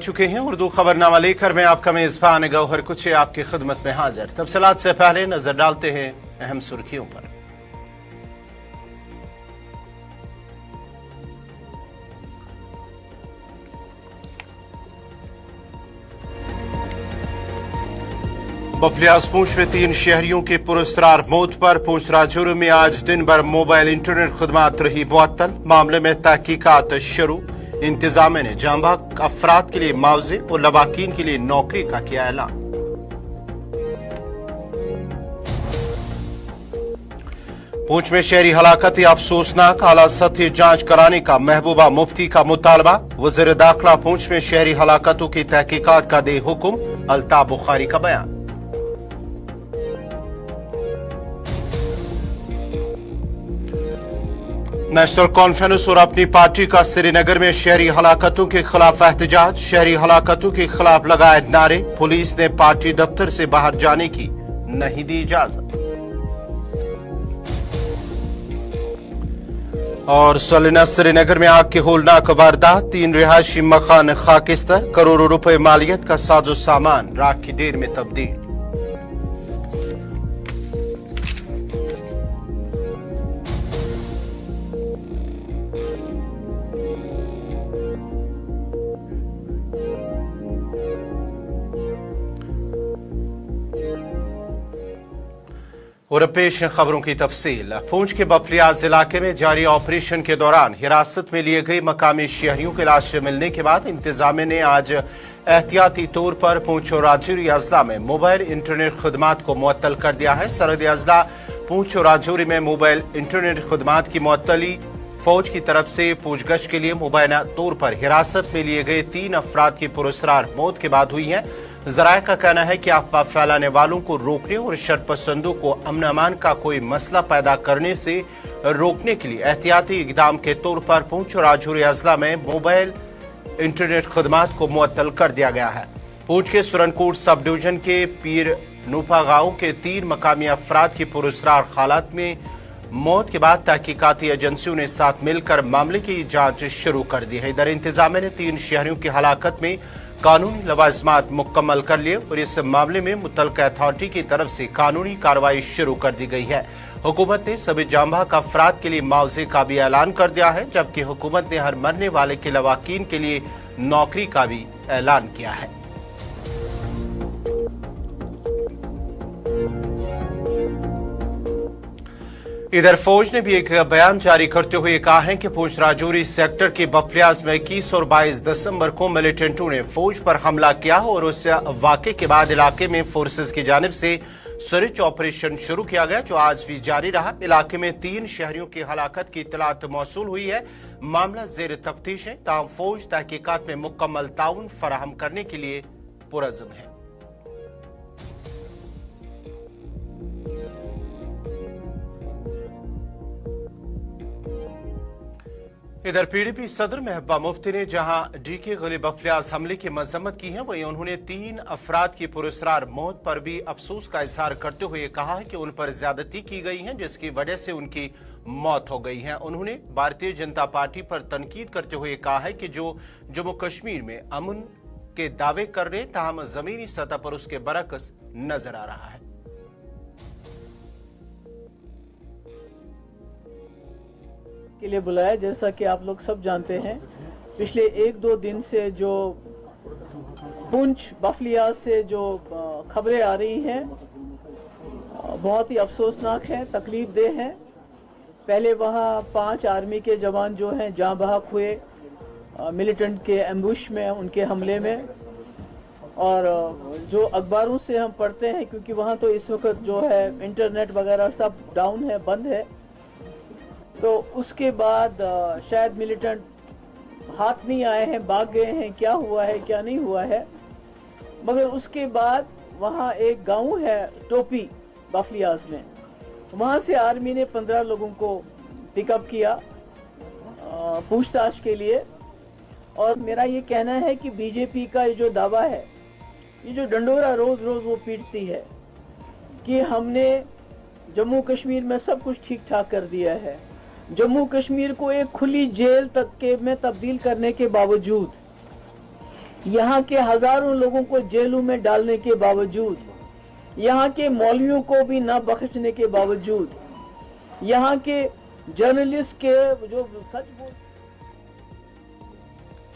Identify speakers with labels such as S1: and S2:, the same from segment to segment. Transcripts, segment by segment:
S1: चुके हैं उर्दू खबरनामा लेकर मैं आपका मेजबान गौहर कुछ आपकी खिदमत में हाजिर। तफसीलात से पहले नजर डालते हैं अहम सुर्खियों पर। बफलियाज पूंछ में 3 शहरियों की पुरस्कार मौत पर पूंछ राजौरी में आज दिन भर मोबाइल इंटरनेट खदमात रही मुअत्तल। मामले में तहकीकात शुरू। इंतजामिया ने जांबाज अफराद के लिए मुआवजे और लवाकीन के लिए नौकरी का किया ऐलान। पूंछ में शहरी हलाकत अफसोसनाक, आला सतही जांच कराने का महबूबा मुफ्ती का मुतालबा। वज़ीर दाखिला पूंछ में शहरी हलाकतों की तहकीकात का दे हुक्म। अल्ताफ बुखारी का बयान। नेशनल कॉन्फ्रेंस और अपनी पार्टी का श्रीनगर में शहरी हलाकतों के खिलाफ एहतजाज। शहरी हलाकतों के खिलाफ लगाए नारे। पुलिस ने पार्टी दफ्तर से बाहर जाने की नहीं दी इजाजत। और सलीना श्रीनगर में आग की होलनाक वारदात। 3 रिहायशी मकान खाकिस्तर। करोड़ों रुपए मालियत का साजो सामान राख की ढेर में तब्दील। और पेश खबरों की तफसील। पूंछ के बफलियाज इलाके में जारी ऑपरेशन के दौरान हिरासत में लिए गए मकामी शहरियों की लाशें मिलने के बाद इंतजामिया ने आज एहतियाती तौर पर पूंछ और राजौरी अजला में मोबाइल इंटरनेट खदमात को मुअत्तल कर दिया है। सरहद अजला पूंछ और राजौरी में मोबाइल इंटरनेट खदमात की मुअत्तली फौज की तरफ से पूछगछ के लिए मुबैना तौर पर हिरासत में लिए गए 3 अफराद की पुरस्कार मौत के बाद हुई है। जराये का कहना है कि अफवाह फैलाने वालों को रोकने और शरपसंदों को अमन अमान का कोई मसला पैदा करने से रोकने के लिए एहतियाती इकदाम के तौर पर पूंछ और राजौरी अजला में मोबाइल इंटरनेट खदमात को मुअत्तल कर दिया गया है। पूंछ के सुरनकोट सब डिवीजन के पीर नूपा गांव के 3 मकामी अफराद की पुरस्कार हालात में मौत के बाद तहकीकाती एजेंसियों ने साथ मिलकर मामले की जांच शुरू कर दी है। इधर इंतजामिया ने 3 शहरियों की हलाकत में कानूनी लवाजमात मुकम्मल कर लिए और इस मामले में मुतल्लिका अथॉरिटी की तरफ से कानूनी कार्रवाई शुरू कर दी गई है। हुकूमत ने सभी जांबाज अफराद के लिए मुआवजे का भी ऐलान कर दिया है, जबकि हुकूमत ने हर मरने वाले के लवाकीन के लिए नौकरी का भी ऐलान किया है। इधर फौज ने भी एक बयान जारी करते हुए कहा है कि पूंछ राजौरी सेक्टर के बफलियाज में 21 और 22 दिसंबर को मिलिटेंटों ने फौज पर हमला किया और उस वाक़े के बाद इलाके में फोर्सेस की जानिब से सर्च ऑपरेशन शुरू किया गया, जो आज भी जारी रहा। इलाके में 3 शहरियों की हलाकत की इत्तलात मौसूल हुई है। मामला जेर तफ्तीश है, ताहम फौज तहकीकात में मुकम्मल ताउन फराहम करने के लिए पुरअज़्म है। इधर पीडीपी सदर महबूबा मुफ्ती ने जहां डीके गली बफलियाज हमले की मजम्मत की है, वहीं उन्होंने 3 अफराद की पुरस्कार मौत पर भी अफसोस का इजहार करते हुए कहा है कि उन पर ज्यादती की गई है, जिसकी वजह से उनकी मौत हो गई है। उन्होंने भारतीय जनता पार्टी पर तनकीद करते हुए कहा है कि जो जम्मू कश्मीर में अमन के दावे कर रहे, ताहम जमीनी सतह पर उसके बरक्स नजर आ रहा है।
S2: के लिए बुलाया। जैसा कि आप लोग सब जानते हैं, पिछले 1-2 दिन से जो पूंछ बफलियाज से जो खबरें आ रही हैं बहुत ही अफसोसनाक है, तकलीफ देह है। पहले वहाँ 5 आर्मी के जवान जो हैं जाँ बहक हुए मिलिटेंट के एम्बुश में, उनके हमले में। और जो अखबारों से हम पढ़ते हैं, क्योंकि वहाँ तो इस वक्त जो है इंटरनेट वगैरह सब डाउन है, बंद है, तो उसके बाद शायद मिलिटेंट हाथ नहीं आए हैं, भाग गए हैं, क्या हुआ है क्या नहीं हुआ है। मगर उसके बाद वहाँ एक गांव है टोपी बफलियाज में, वहाँ से आर्मी ने 15 लोगों को पिकअप किया पूछताछ के लिए। और मेरा ये कहना है कि बीजेपी का ये जो दावा है, ये जो डंडोरा रोज रोज वो पीटती है कि हमने जम्मू कश्मीर में सब कुछ ठीक ठाक कर दिया है, जम्मू कश्मीर को एक खुली जेल तक के में तब्दील करने के बावजूद यहाँ के हजारों लोगों को जेलों में डालने के बावजूद, यहाँ के मौलवियों को भी न बख्शने के बावजूद, यहाँ के जर्नलिस्ट के जो सच बोल।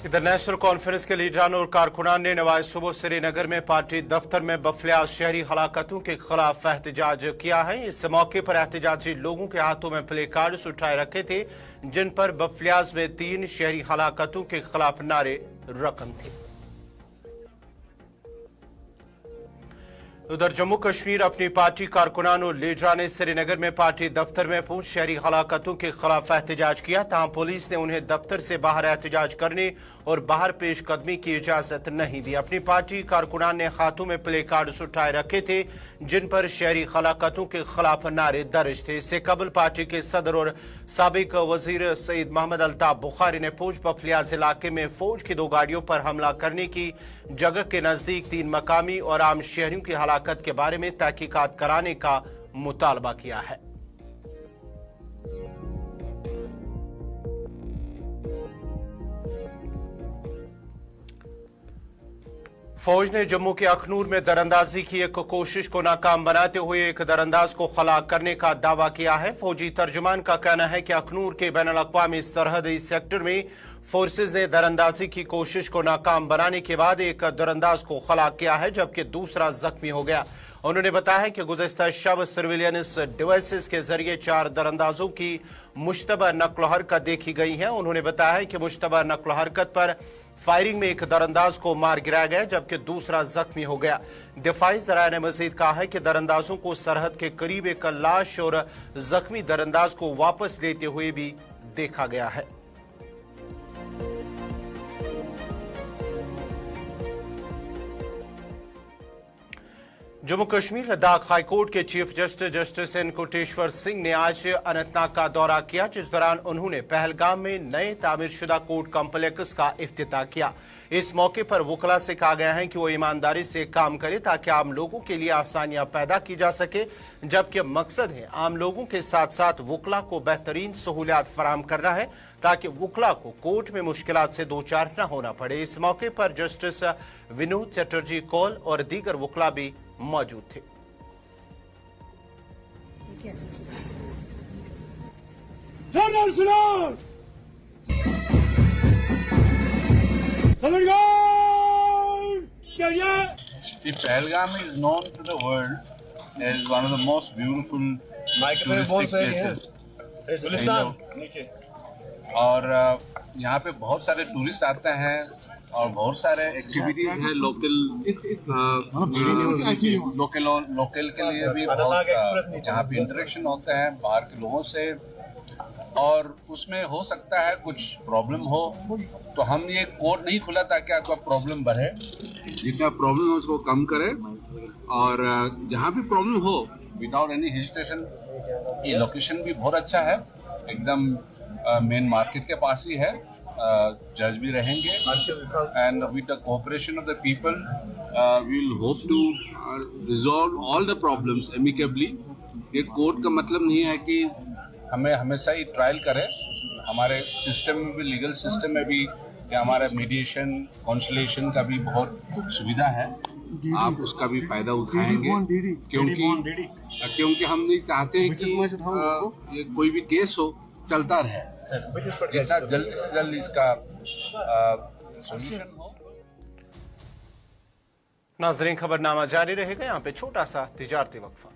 S1: इधर नेशनल कॉन्फ्रेंस के लीडरान और कारकुनान ने नवाज सुबह श्रीनगर में पार्टी दफ्तर में बफलियाज शहरी हलाकतों के खिलाफ एहतजाज किया है। इस मौके पर एहतजाजी लोगों के हाथों में प्ले कार्ड्स उठाए रखे थे, जिन पर बफलियाज में 3 शहरी हलाकतों के खिलाफ नारे रकम थे। उधर जम्मू कश्मीर अपनी पार्टी कारकुनान और लीडरान ने श्रीनगर में पार्टी दफ्तर में पूछ शहरी हलाकतों के खिलाफ एहतजाज किया। तहां पुलिस ने उन्हें दफ्तर से बाहर एहतजाज करने और बाहर पेशकदमी की इजाजत नहीं दी। अपनी पार्टी कारकुनान ने हाथों में प्ले कार्ड्स उठाए रखे थे, जिन पर शहरी हलाकतों के खिलाफ नारे दर्ज थे। इससे कबल पार्टी के सदर और साबिक वजीर सईद मोहम्मद अल्ताफ बुखारी ने पूंछ बफलियाज इलाके में फौज की 2 गाड़ियों पर हमला करने की जगह के नजदीक 3 मकामी और आम शहरियों की हलाकत के बारे में तहकीकात कराने का मुतालबा किया है। फौज ने जम्मू के अखनूर में दरअंदाजी की एक कोशिश को नाकाम बनाते हुए एक दरअंदाज को खलाक करने का दावा किया है। फौजी तर्जुमान का कहना है कि अखनूर के बैनुल-अक़वामी सरहदी सेक्टर में फोर्सेज ने दरअंदाजी की कोशिश को नाकाम बनाने के बाद एक दरअंदाज को खलाक किया है, जबकि दूसरा जख्मी हो गया। उन्होंने बताया है कि गुज़िश्ता शब सर्विलियंस डिवाइसेस के जरिए 4 दरअंदाजों की मुश्तबा नक्ल हरकत देखी गई है। उन्होंने बताया है कि मुश्तबा नक्ल हरकत पर फायरिंग में एक दरअंदाज को मार गिराया गया, जबकि दूसरा जख्मी हो गया। दिफाई ज़राए ने मजीद कहा है कि दरअंदाजों को सरहद के करीब एक लाश और जख्मी दरअंदाज को वापस लेते हुए भी देखा गया है। जम्मू कश्मीर लद्दाख हाईकोर्ट के chief justice justice N Koteshwar Singh ने आज अनंतनाग का दौरा किया, जिस दौरान उन्होंने पहलगाम में नए तामीरशुदा कोर्ट कॉम्प्लेक्स का इफ्तिताह किया। इस मौके पर वकला से कहा गया है कि वो ईमानदारी से काम करे ताकि आम लोगों के लिए आसानियां पैदा की जा सके, जबकि मकसद है आम लोगों के साथ साथ वकला को बेहतरीन सहूलियात फराहम करना है ताकि वकला को कोर्ट में मुश्किलात से दो चार न होना पड़े। इस मौके पर जस्टिस विनोद चटर्जी कौल और दीगर वकला भी मौजूद थे।
S3: The Pahalgam is known to the world as one of the most beautiful touristic places. और यहाँ पे बहुत सारे टूरिस्ट आते हैं और बहुत सारे एक्टिविटीज हैं लोकल के लिए भी बहुत यहाँ पे इंटरेक्शन होते हैं बाहर के लोगों से, और उसमें हो सकता है कुछ प्रॉब्लम हो तो हम ये कोर्ट नहीं खुला ताकि आपका प्रॉब्लम बढ़े, जितना प्रॉब्लम हो उसको कम करें, और जहाँ भी प्रॉब्लम हो विदाउट एनी हेजिटेशन। ये लोकेशन भी बहुत अच्छा है, एकदम मेन मार्केट के पास ही है, जज भी रहेंगे, and with the cooperation of the people we will hope to resolve all the problems amicably. ये कोर्ट का मतलब नहीं है कि हमें हमेशा ही ट्रायल करें, हमारे सिस्टम में भी, लीगल सिस्टम में भी हमारा मीडिएशन कॉन्सुलेशन का भी बहुत सुविधा है, आप उसका भी फायदा उठाएंगे, क्योंकि हम नहीं चाहते हैं कि ये कोई भी केस हो चलता रहे, जितना जल्द से जल्द इसका सॉल्यूशन हो।
S1: नाजरीन, खबरनामा जारी रहेगा, यहाँ पे छोटा सा तिजारती वक्फा।